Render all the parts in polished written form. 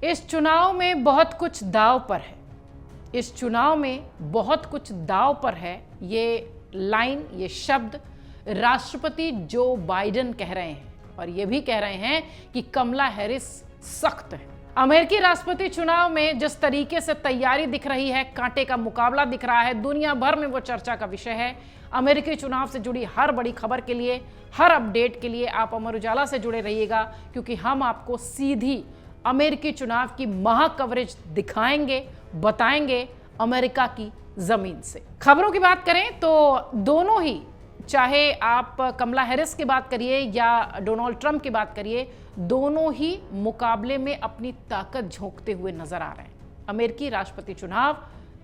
इस चुनाव में बहुत कुछ दांव पर है। इस चुनाव में बहुत कुछ दांव पर है। ये लाइन, ये शब्द राष्ट्रपति जो बाइडेन कह रहे हैं और ये भी कह रहे हैं कि कमला हैरिस सख्त है। अमेरिकी राष्ट्रपति चुनाव में जिस तरीके से तैयारी दिख रही है, कांटे का मुकाबला दिख रहा है, दुनिया भर में वो चर्चा का विषय है। अमेरिकी चुनाव से जुड़ी हर बड़ी खबर के लिए, हर अपडेट के लिए आप अमर उजाला से जुड़े रहिएगा, क्योंकि हम आपको सीधी अमेरिकी चुनाव की महा कवरेज दिखाएंगे, बताएंगे अमेरिका की जमीन से। खबरों की बात करें तो दोनों ही, चाहे आप कमला हैरिस की बात करिए या डोनाल्ड ट्रंप की बात करिए, दोनों ही मुकाबले में अपनी ताकत झोंकते हुए नजर आ रहे हैं। अमेरिकी राष्ट्रपति चुनाव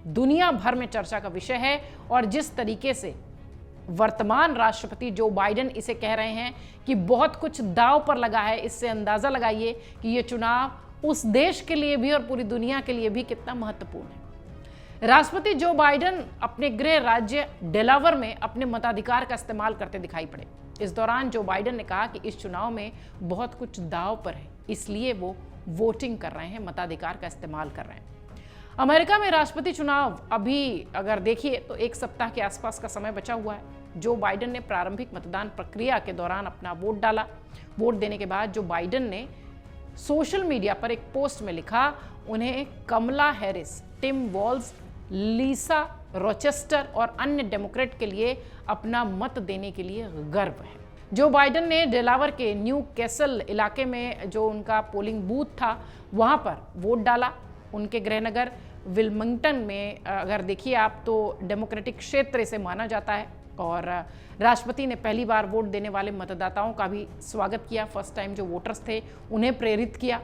दुनिया भर में चर्चा का विषय है और जिस तरीके से वर्तमान राष्ट्रपति जो बाइडेन इसे कह रहे हैं कि बहुत कुछ दांव पर लगा है, इससे अंदाजा लगाइए कि यह चुनाव उस देश के लिए भी और पूरी दुनिया के लिए भी कितना महत्वपूर्ण है। राष्ट्रपति जो बाइडेन अपने गृह राज्य डेलावर में अपने मताधिकार का इस्तेमाल करते दिखाई पड़े। इस दौरान जो बाइडेन ने कहा कि इस चुनाव में बहुत कुछ दांव पर है, इसलिए वो वोटिंग कर रहे हैं, मताधिकार का इस्तेमाल कर रहे हैं। अमेरिका में राष्ट्रपति चुनाव अभी अगर देखिए तो एक सप्ताह के आसपास का समय बचा हुआ है। जो बाइडेन ने प्रारंभिक मतदान प्रक्रिया के दौरान अपना वोट डाला। वोट देने के बाद जो बाइडेन ने सोशल मीडिया पर एक पोस्ट में लिखा, उन्हें कमला हैरिस, टिम वॉल्स, लीसा रोचेस्टर और अन्य डेमोक्रेट के लिए अपना मत देने के लिए गर्व है। जो बाइडेन ने डेलावर के न्यू कैसल इलाके में जो उनका पोलिंग बूथ था, वहां पर वोट डाला। उनके गृहनगर विल्मिंगटन में अगर देखिए आप तो डेमोक्रेटिक क्षेत्र इसे माना जाता है और राष्ट्रपति ने पहली बार वोट देने वाले मतदाताओं का भी स्वागत किया। फर्स्ट टाइम जो वोटर्स थे उन्हें प्रेरित किया।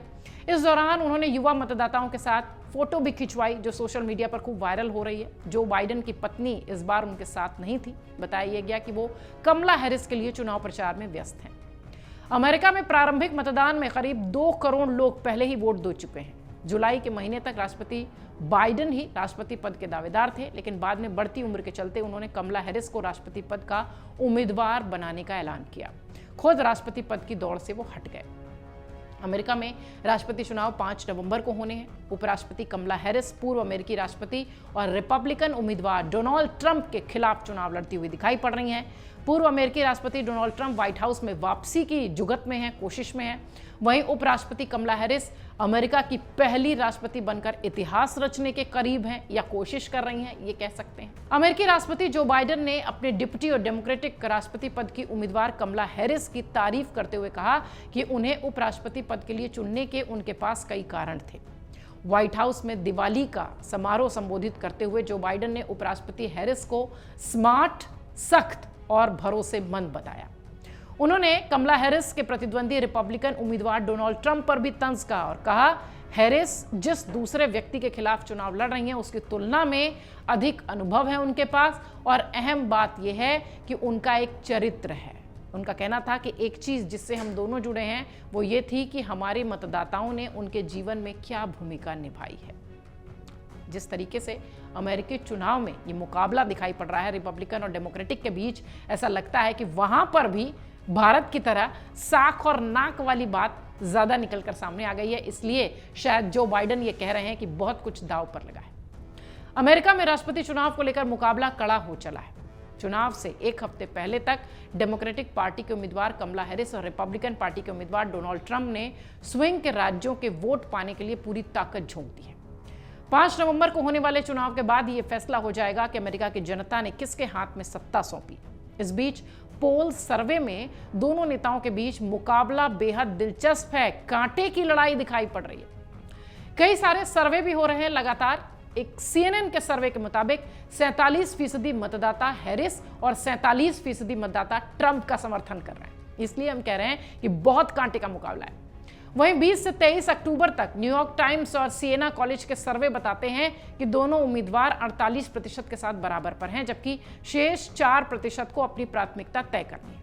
इस दौरान उन्होंने युवा मतदाताओं के साथ फोटो भी खिंचवाई जो सोशल मीडिया पर खूब वायरल हो रही है। जो बाइडेन की पत्नी इस बार उनके साथ नहीं थी। बताया गया कि वो कमला हैरिस के लिए चुनाव प्रचार में व्यस्त हैं। अमेरिका में प्रारंभिक मतदान में करीब 2 करोड़ लोग पहले ही वोट दे चुके हैं। जुलाई के महीने तक राष्ट्रपति बाइडेन ही राष्ट्रपति पद के दावेदार थे, लेकिन बाद में बढ़ती उम्र के चलते उन्होंने कमला हैरिस को राष्ट्रपति पद का उम्मीदवार बनाने का ऐलान किया। खुद राष्ट्रपति पद की दौड़ से वो हट गए। अमेरिका में राष्ट्रपति चुनाव 5 नवंबर को होने हैं। उपराष्ट्रपति कमला हैरिस पूर्व अमेरिकी राष्ट्रपति और रिपब्लिकन उम्मीदवार डोनाल्ड ट्रंप के खिलाफ चुनाव लड़ती हुई दिखाई पड़ रही हैं। पूर्व अमेरिकी राष्ट्रपति डोनाल्ड ट्रंप व्हाइट हाउस में वापसी की जुगत में हैं, कोशिश में हैं। वहीं उपराष्ट्रपति कमला हैरिस अमेरिका की पहली राष्ट्रपति बनकर इतिहास रचने के करीब हैं या कोशिश कर रही हैं, ये कह सकते हैं। अमेरिकी राष्ट्रपति जो बाइडेन ने अपने डिप्टी और डेमोक्रेटिक राष्ट्रपति पद की उम्मीदवार कमला हैरिस की तारीफ करते हुए कहा कि उन्हें उपराष्ट्रपति पद के लिए चुनने के उनके पास कई कारण थे। व्हाइट हाउस में दिवाली का समारोह संबोधित करते हुए जो बाइडेन ने उपराष्ट्रपति हैरिस को स्मार्ट, सख्त और भरोसेमंद बताया। उन्होंने कमला हैरिस के प्रतिद्वंदी रिपब्लिकन उम्मीदवार डोनाल्ड ट्रंप पर भी तंज कहा और कहा, हैरिस जिस दूसरे व्यक्ति के खिलाफ चुनाव लड़ रही हैं उसकी तुलना में अधिक अनुभव है उनके पास और अहम बात यह है कि उनका एक चरित्र है। उनका कहना था कि एक चीज जिससे हम दोनों जुड़े हैं वो ये थी कि हमारे मतदाताओं ने उनके जीवन में क्या भूमिका निभाई है। जिस तरीके से अमेरिकी चुनाव में ये मुकाबला दिखाई पड़ रहा है रिपब्लिकन और डेमोक्रेटिक के बीच, ऐसा लगता है कि वहां पर भी भारत की तरह साख और नाक वाली बात ज्यादा निकलकर सामने आ गई है। इसलिए शायद जो बाइडेन ये कह रहे हैं कि बहुत कुछ दांव पर लगा है। अमेरिका में राष्ट्रपति चुनाव को लेकर मुकाबला कड़ा हो चला है। चुनाव से एक हफ्ते पहले तक डेमोक्रेटिक पार्टी के उम्मीदवार कमला हैरिस और रिपब्लिकन पार्टी के उम्मीदवार डोनाल्ड ट्रंप ने स्विंग के राज्यों के वोट पाने के लिए पूरी ताकत झोंक दी है। 5 नवंबर को होने वाले चुनाव के बाद यह फैसला हो जाएगा कि अमेरिका की जनता ने किसके हाथ में सत्ता सौंपी। इस बीच पोल सर्वे में दोनों नेताओं के बीच मुकाबला बेहद दिलचस्प है। कांटे की लड़ाई दिखाई पड़ रही है। कई सारे सर्वे भी हो रहे हैं लगातार। एक CNN के सर्वे के मुताबिक 47% मतदाता हैरिस और 47% मतदाता ट्रंप का समर्थन कर रहे हैं। इसलिए हम कह रहे हैं कि बहुत कांटे का मुकाबला है। वहीं 20 से 23 अक्टूबर तक न्यूयॉर्क टाइम्स और सिएना कॉलेज के सर्वे बताते हैं कि दोनों उम्मीदवार 48% के साथ बराबर पर हैं, जबकि शेष 4% को अपनी प्राथमिकता तय करनी है।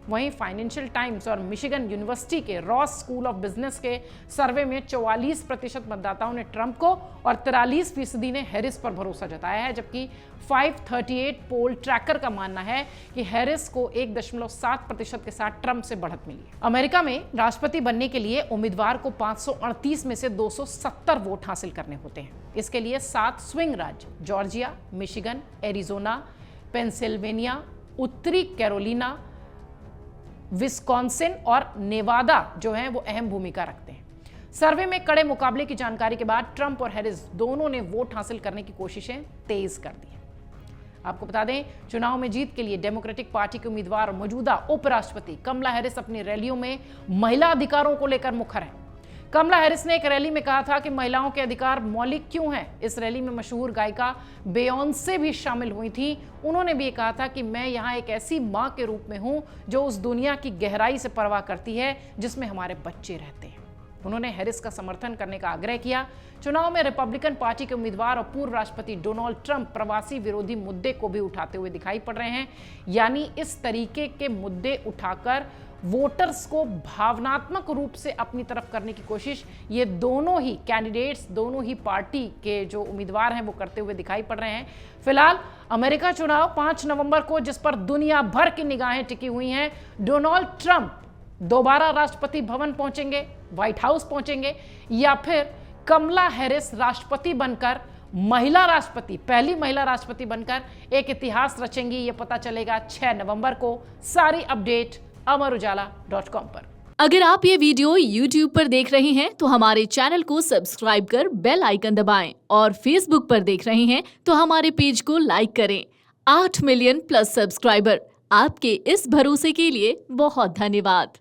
वहीं फाइनेंशियल टाइम्स और मिशिगन यूनिवर्सिटी के रॉस स्कूल ऑफ बिजनेस के सर्वे में 44% मतदाताओं ने ट्रंप को और 43% ने हैरिस पर भरोसा जताया है, जबकि 538 पोल ट्रैकर का मानना है कि हैरिस को 1.7% के साथ ट्रंप से बढ़त मिली है। अमेरिका में राष्ट्रपति बनने के लिए उम्मीदवार को 538 में से 270 वोट हासिल करने होते हैं। इसके लिए 7 स्विंग राज्य जॉर्जिया, मिशिगन, एरिजोना, पेंसिल्वेनिया, उत्तरी कैरोलिना, विस्कॉन्सिन और नेवादा जो हैं वो अहम भूमिका रखते हैं। सर्वे में कड़े मुकाबले की जानकारी के बाद ट्रंप और हैरिस दोनों ने वोट हासिल करने की कोशिशें तेज कर दी हैं। आपको बता दें, चुनाव में जीत के लिए डेमोक्रेटिक पार्टी के उम्मीदवार और मौजूदा उपराष्ट्रपति कमला हैरिस अपनी रैलियों में महिला अधिकारों को लेकर मुखर हैं। कमला हैरिस ने एक रैली में कहा था कि महिलाओं के अधिकार मौलिक क्यों हैं। इस रैली में मशहूर गायिका बेयोंसे भी शामिल हुई थी। उन्होंने भी कहा था कि मैं यहाँ एक ऐसी माँ के रूप में हूँ जो उस दुनिया की गहराई से परवाह करती है जिसमें हमारे बच्चे रहते हैं। उन्होंने हैरिस का समर्थन करने का आग्रह किया। चुनाव में रिपब्लिकन पार्टी के उम्मीदवार और पूर्व राष्ट्रपति डोनाल्ड ट्रंप प्रवासी विरोधी मुद्दे को भी उठाते हुए दिखाई पड़ रहे हैं, यानी इस तरीके के मुद्दे उठाकर वोटर्स को भावनात्मक रूप से अपनी तरफ करने की कोशिश ये दोनों ही कैंडिडेट्स, दोनों ही पार्टी के जो उम्मीदवार हैं वो करते हुए दिखाई पड़ रहे हैं। फिलहाल अमेरिका चुनाव 5 नवंबर को, जिस पर दुनिया भर की निगाहें टिकी हुई हैं। डोनाल्ड ट्रंप दोबारा राष्ट्रपति भवन पहुंचेंगे, व्हाइट हाउस पहुंचेंगे, या फिर कमला हैरिस राष्ट्रपति बनकर महिला राष्ट्रपति, पहली महिला राष्ट्रपति बनकर एक इतिहास रचेंगी, ये पता चलेगा 6 नवंबर को। सारी अपडेट अमरउजाला.com पर। अगर आप ये वीडियो YouTube पर देख रहे हैं तो हमारे चैनल को सब्सक्राइब कर बेल आइकन दबाएं, और Facebook पर देख रहे हैं तो हमारे पेज को लाइक करें। 8 मिलियन प्लस सब्सक्राइबर, आपके इस भरोसे के लिए बहुत धन्यवाद।